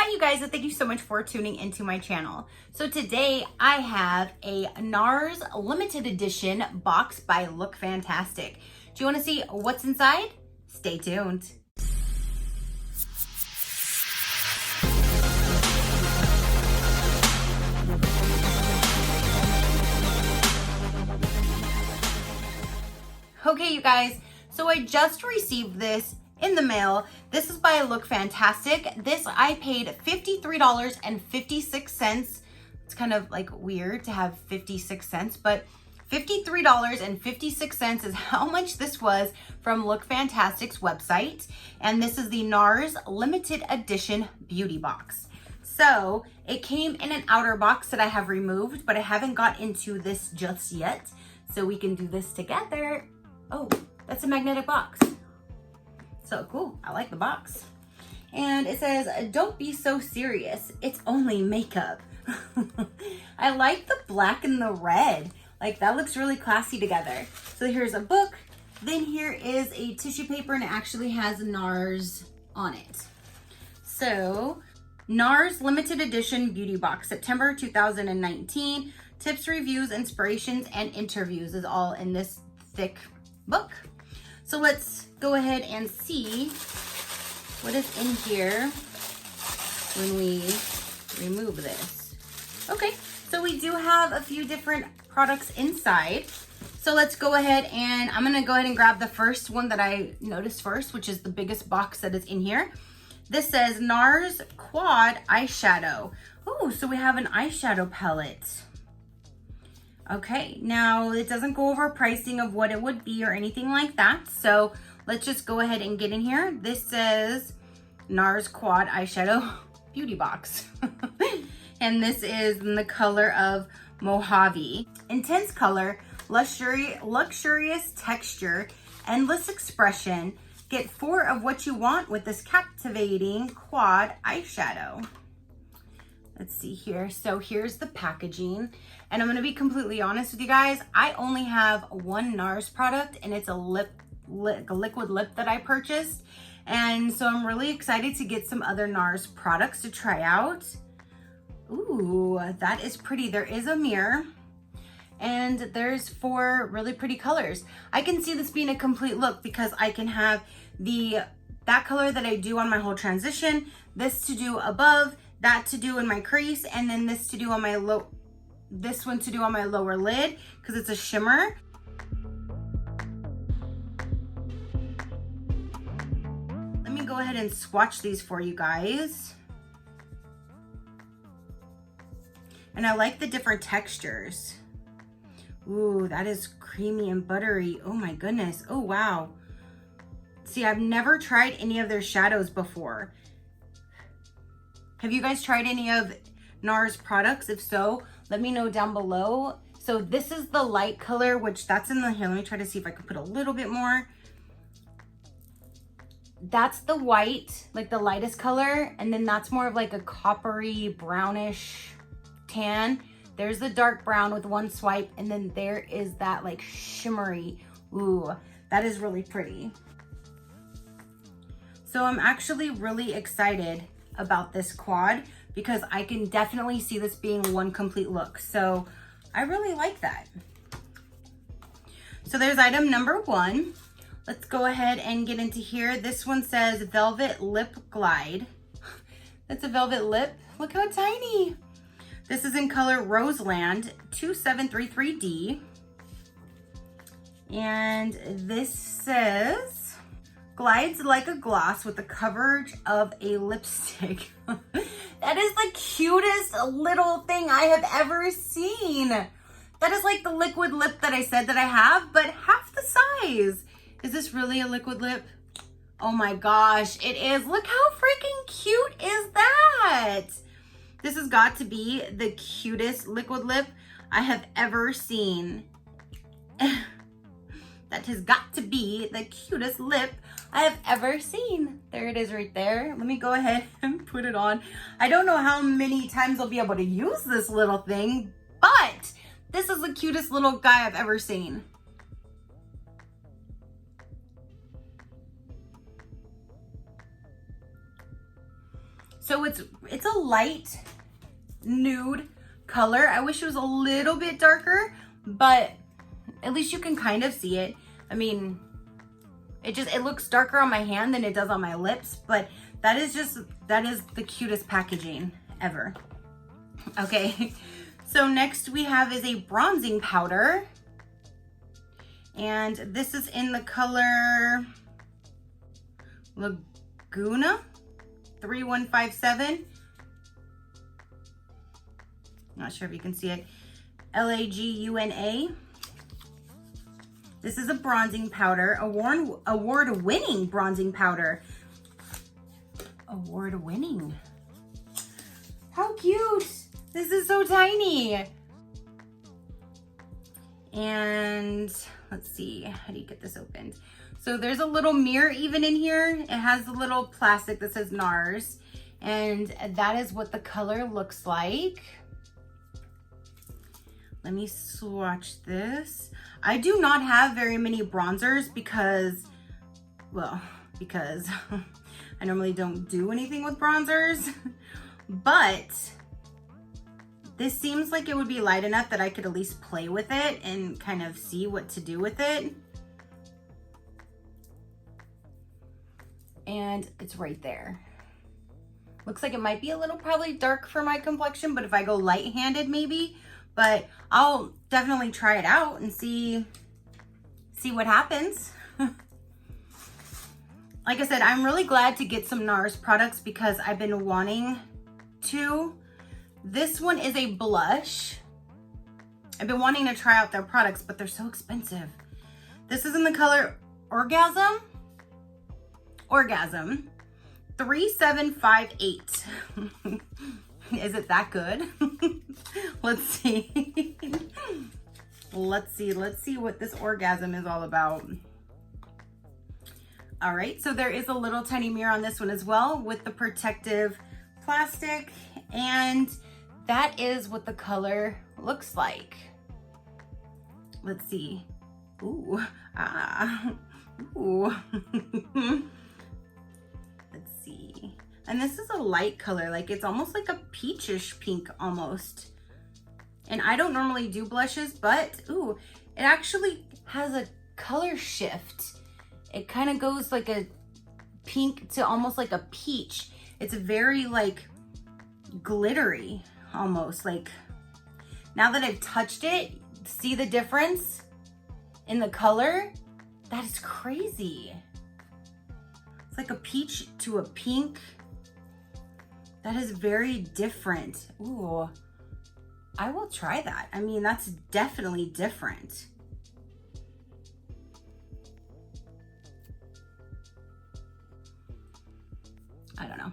Hi you guys, and thank you so much for tuning into my channel. So today I have a Nars limited edition box by LookFantastic. Do you want to see what's inside? Stay tuned. Okay you guys, so I just received this in the mail. This is by LookFantastic. This I paid $53.56. It's kind of like weird to have 56 cents, but $53.56 is how much this was from LookFantastic's website. And this is the Nars limited edition beauty box. So it came in an outer box that I have removed, but I haven't got into this just yet. So we can do this together. Oh, that's a magnetic box. So cool, I like the box. And it says, don't be so serious, it's only makeup. I like the black and the red. Like that looks really classy together. So here's a book, then here is a tissue paper and it actually has Nars on it. So, Nars limited edition beauty box, September 2019. Tips, reviews, inspirations, and interviews is all in this thick book. So let's go ahead and see what is in here when we remove this. Okay, so we do have a few different products inside. So let's go ahead and I'm gonna go ahead and grab the first one that I noticed first, which is the biggest box that is in here. This says Nars Quad Eyeshadow. Oh, so we have an eyeshadow palette. Okay, now it doesn't go over pricing of what it would be or anything like that. So let's just go ahead and get in here. This says Nars Quad Eyeshadow Beauty Box. And this is in the color of Mojave. Intense color, luxurious texture, endless expression. Get 4 of what you want with this captivating quad eyeshadow. Let's see here. So here's the packaging. And I'm going to be completely honest with you guys. I only have one Nars product and it's a liquid lip that I purchased. And so I'm really excited to get some other Nars products to try out. Ooh, that is pretty. There is a mirror and there's 4 really pretty colors. I can see this being a complete look because I can have that color that I do on my whole transition, this to do above, that to do in my crease, and then this to do on my this one to do on my lower lid because it's a shimmer. Let me go ahead and swatch these for you guys. And I like the different textures. Ooh, that is creamy and buttery. Oh my goodness. Oh wow. See, I've never tried any of their shadows before. Have you guys tried any of Nars products? If so, let me know down below. So this is the light color, which that's in the, here, let me try to see if I can put a little bit more. That's the white, like the lightest color. And then that's more of like a coppery brownish tan. There's the dark brown with one swipe. And then there is that like shimmery. Ooh, that is really pretty. So I'm actually really excited about this quad because I can definitely see this being one complete look. So I really like that. So there's item number 1. Let's go ahead and get into here. This one says Velvet Lip Glide. That's a velvet lip. Look how tiny. This is in color Roseland 2733D. And this says, glides like a gloss with the coverage of a lipstick. That is the cutest little thing I have ever seen. That is like the liquid lip that I said that I have, but half the size. Is this really a liquid lip? Oh my gosh, it is. Look how freaking cute is that? This has got to be the cutest liquid lip I have ever seen. That has got to be the cutest lip I have ever seen. There it is right there. Let me go ahead and put it on. I don't know how many times I'll be able to use this little thing, but this is the cutest little guy I've ever seen. So it's a light nude color. I wish it was a little bit darker, but at least you can kind of see it. I mean, it looks darker on my hand than it does on my lips, but that is the cutest packaging ever. Okay, so next we have is a bronzing powder. And this is in the color Laguna 3157. Not sure if you can see it. Laguna. This is a bronzing powder, award-winning bronzing powder. Award-winning. How cute! This is so tiny. And let's see, how do you get this opened? So there's a little mirror even in here. It has a little plastic that says Nars, and that is what the color looks like. Let me swatch this. I do not have very many bronzers because I normally don't do anything with bronzers, but this seems like it would be light enough that I could at least play with it and kind of see what to do with it. And it's right there. Looks like it might be a little probably dark for my complexion, but if I go light-handed maybe, but I'll definitely try it out and see what happens. Like I said, I'm really glad to get some Nars products because I've been wanting to. This one is a blush. I've been wanting to try out their products, but they're so expensive. This is in the color Orgasm 3758. Is it that good? Let's see. Let's see what this Orgasm is all about. All right, so there is a little tiny mirror on this one as well with the protective plastic, and that is what the color looks like. Let's see. Ooh, ooh. Let's see. And this is a light color, like it's almost like a peachish pink almost. And I don't normally do blushes, but ooh, it actually has a color shift. It kind of goes like a pink to almost like a peach. It's very like glittery almost. Like now that I've touched it, see the difference in the color? That is crazy. It's like a peach to a pink. That is very different. Ooh, I will try that. I mean, that's definitely different. I don't know.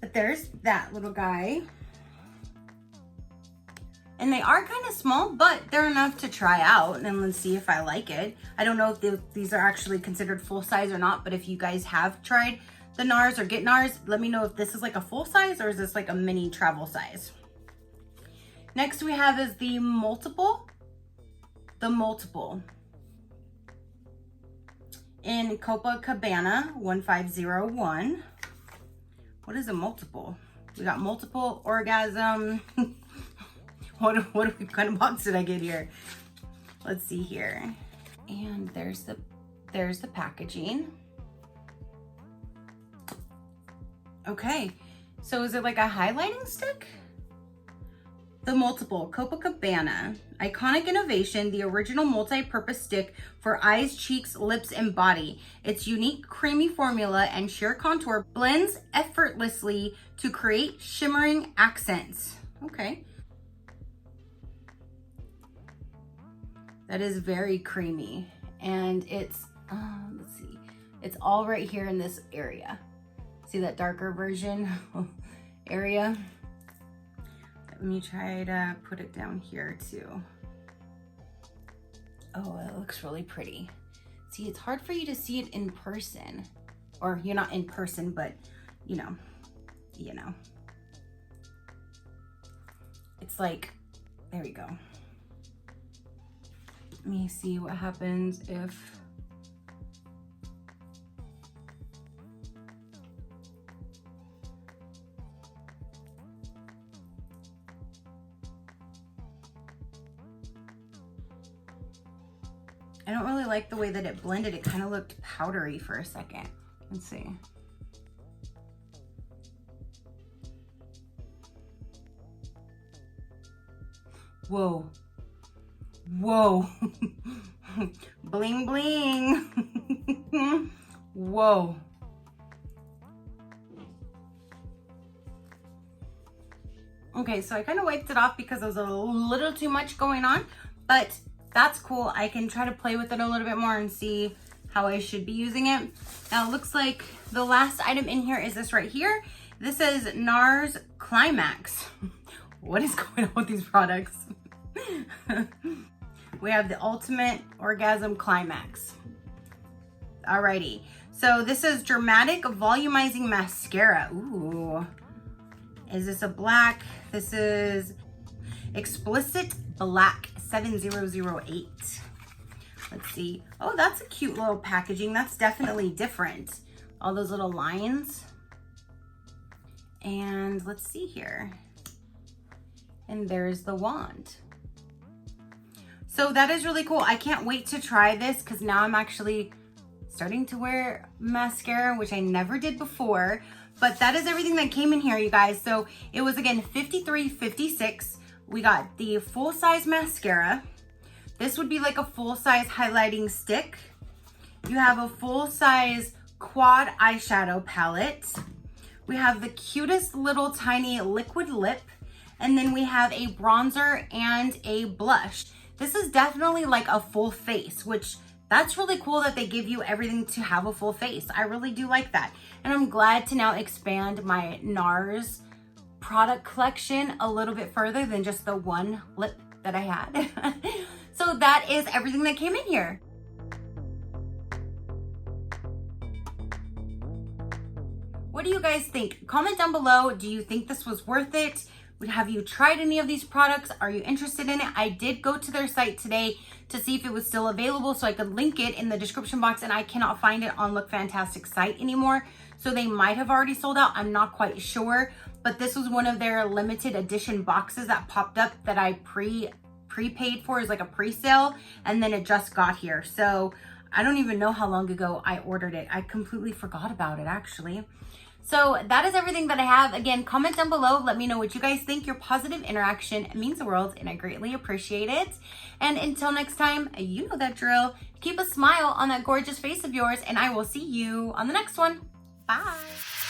But there's that little guy. And they are kind of small, but they're enough to try out, and let's see if I like it. I don't know if these are actually considered full size or not, but if you guys have tried the Nars or get Nars, let me know if this is like a full size or is this like a mini travel size. Next we have is the multiple. The multiple. In Copacabana 1501. What is a multiple? We got multiple orgasm. What kind of box did I get here? Let's see here. And there's the packaging. Okay, so is it like a highlighting stick? The multiple Copacabana, iconic innovation, the original multi-purpose stick for eyes, cheeks, lips, and body. Its unique creamy formula and sheer contour blends effortlessly to create shimmering accents. Okay. That is very creamy, and it's, let's see, it's all right here in this area. See that darker version area? Let me try to put it down here too. Oh, it looks really pretty. See, it's hard for you to see it in person, or you're not in person, but you know. It's like, there we go. Let me see what happens if, I don't really like the way that it blended. It kind of looked powdery for a second. Let's see. Whoa. Whoa. Bling bling. Whoa. Okay, so I kind of wiped it off because there was a little too much going on, but that's cool. I can try to play with it a little bit more and see how I should be using it. Now it looks like the last item in here is this right here. This is Nars Climax. What is going on with these products? We have the Ultimate Orgasm Climax. Alrighty, so this is Dramatic Volumizing Mascara. Ooh, is this a black? This is Explicit Black 7008. Let's see. Oh, that's a cute little packaging. That's definitely different. All those little lines. And let's see here. And there's the wand. So that is really cool. I can't wait to try this because now I'm actually starting to wear mascara, which I never did before. But that is everything that came in here, you guys. So it was, again, $53.56. We got the full-size mascara. This would be like a full-size highlighting stick. You have a full-size quad eyeshadow palette. We have the cutest little tiny liquid lip. And then we have a bronzer and a blush. This is definitely like a full face, which that's really cool that they give you everything to have a full face. I really do like that. And I'm glad to now expand my Nars product collection a little bit further than just the one lip that I had. So that is everything that came in here. What do you guys think? Comment down below. Do you think this was worth it? Have you tried any of these products? Are you interested in it? I did go to their site today to see if it was still available so I could link it in the description box, and I cannot find it on LookFantastic site anymore. So they might have already sold out. I'm not quite sure, but this was one of their limited edition boxes that popped up that I prepaid for as like a pre-sale, and then it just got here. So I don't even know how long ago I ordered it. I completely forgot about it actually. So that is everything that I have. Again, comment down below. Let me know what you guys think. Your positive interaction means the world, and I greatly appreciate it. And until next time, you know that drill. Keep a smile on that gorgeous face of yours, and I will see you on the next one. Bye.